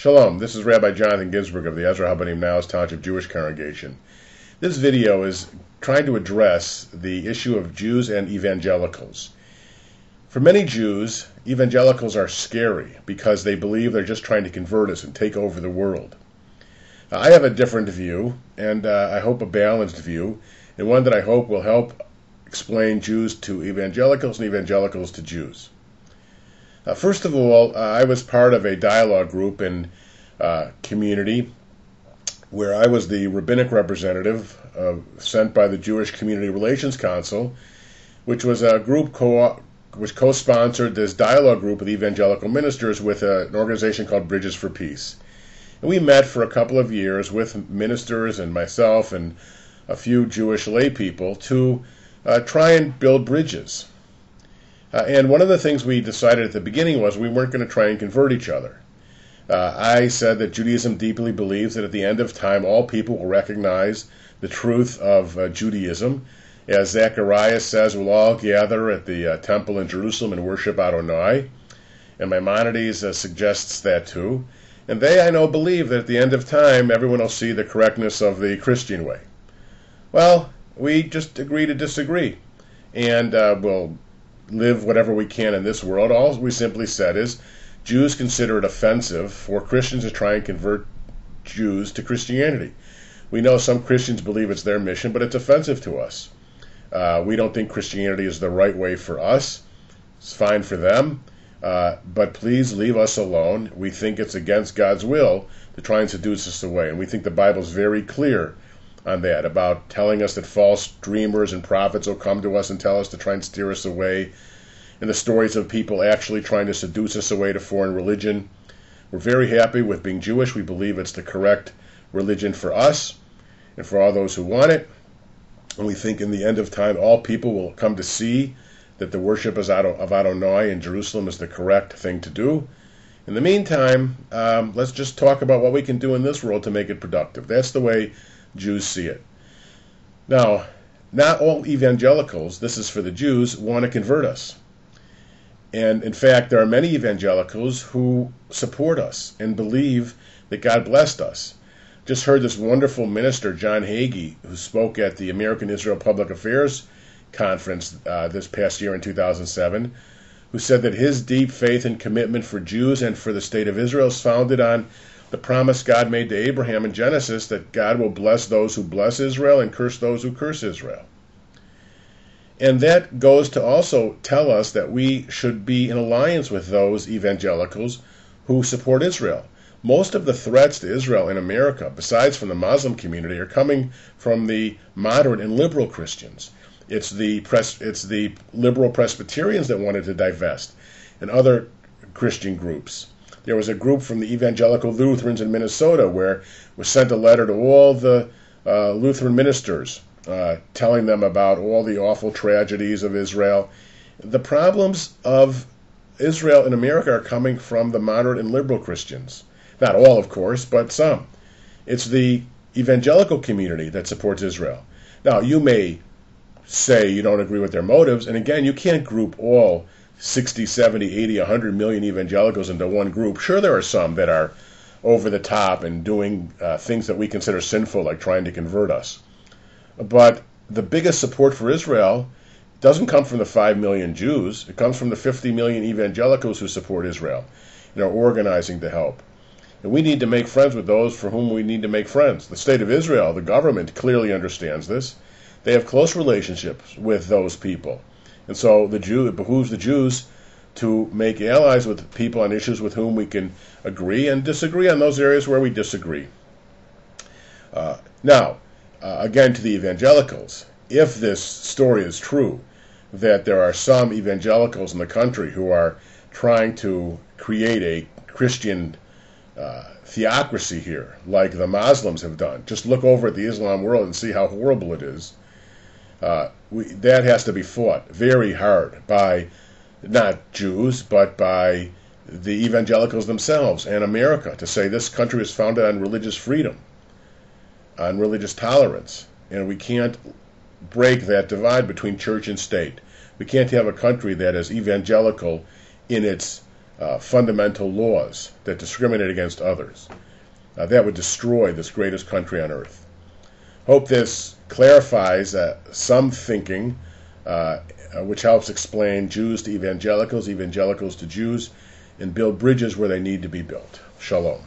Shalom, this is Rabbi Jonathan Ginsburg of the Ezra Habanim Niles Township Jewish Congregation. This video is trying to address the issue of Jews and evangelicals. For many Jews, evangelicals are scary because they believe they're just trying to convert us and take over the world. I have a different view, and I hope a balanced view, and one that I hope will help explain Jews to evangelicals and evangelicals to Jews. First of all, I was part of a dialogue group in community where I was the rabbinic representative sent by the Jewish Community Relations Council, which was a group which co-sponsored this dialogue group of evangelical ministers with an organization called Bridges for Peace. And we met for a couple of years with ministers and myself and a few Jewish lay people to try and build bridges. And one of the things we decided at the beginning was we weren't going to try and convert each other. I said that Judaism deeply believes that at the end of time all people will recognize the truth of Judaism. As Zechariah says, we'll all gather at the temple in Jerusalem and worship Adonai. And Maimonides suggests that too. And they, I know, believe that at the end of time everyone will see the correctness of the Christian way. Well, we just agree to disagree. And we'll live whatever we can in this world. All we simply said is Jews consider it offensive for Christians to try and convert Jews to Christianity. We know some Christians believe it's their mission, but it's offensive to us. We don't think Christianity is the right way for us. It's fine for them, but please leave us alone. We think it's against God's will to try and seduce us away, and we think the Bible is very clear on that, about telling us that false dreamers and prophets will come to us and tell us to try and steer us away, and the stories of people actually trying to seduce us away to foreign religion. We're very happy with being Jewish. We believe it's the correct religion for us and for all those who want it. And we think in the end of time all people will come to see that the worship of Adonai in Jerusalem is the correct thing to do. In the meantime, let's just talk about what we can do in this world to make it productive. That's the way Jews see it. Now, not all evangelicals, this is for the Jews, want to convert us. And in fact, there are many evangelicals who support us and believe that God blessed us. Just heard this wonderful minister, John Hagee, who spoke at the American Israel Public Affairs Conference this past year in 2007, who said that his deep faith and commitment for Jews and for the state of Israel is founded on the promise God made to Abraham in Genesis that God will bless those who bless Israel and curse those who curse Israel. And that goes to also tell us that we should be in alliance with those evangelicals who support Israel. Most of the threats to Israel in America, besides from the Muslim community, are coming from the moderate and liberal Christians. It's the liberal Presbyterians that wanted to divest, and other Christian groups. There was a group from the Evangelical Lutherans in Minnesota where was sent a letter to all the Lutheran ministers telling them about all the awful tragedies of Israel. The problems of Israel in America are coming from the moderate and liberal Christians. Not all, of course, but some. It's the evangelical community that supports Israel. Now, you may say you don't agree with their motives, and again, you can't group all 60, 70, 80, 100 million evangelicals into one group. Sure, there are some that are over the top and doing things that we consider sinful, like trying to convert us. But the biggest support for Israel doesn't come from the 5 million Jews. It comes from the 50 million evangelicals who support Israel and are organizing to help. And we need to make friends with those for whom we need to make friends. The state of Israel, the government, clearly understands this. They have close relationships with those people. And so it behooves the Jews to make allies with people on issues with whom we can agree and disagree on those areas where we disagree. Now, again to the evangelicals, if this story is true, that there are some evangelicals in the country who are trying to create a Christian theocracy here, like the Muslims have done. Just look over at the Islam world and see how horrible it is. That has to be fought very hard by not Jews, but by the evangelicals themselves and America, to say this country is founded on religious freedom, on religious tolerance, and we can't break that divide between church and state. We can't have a country that is evangelical in its fundamental laws that discriminate against others. That would destroy this greatest country on earth. Hope this clarifies some thinking, which helps explain Jews to evangelicals, evangelicals to Jews, and build bridges where they need to be built. Shalom.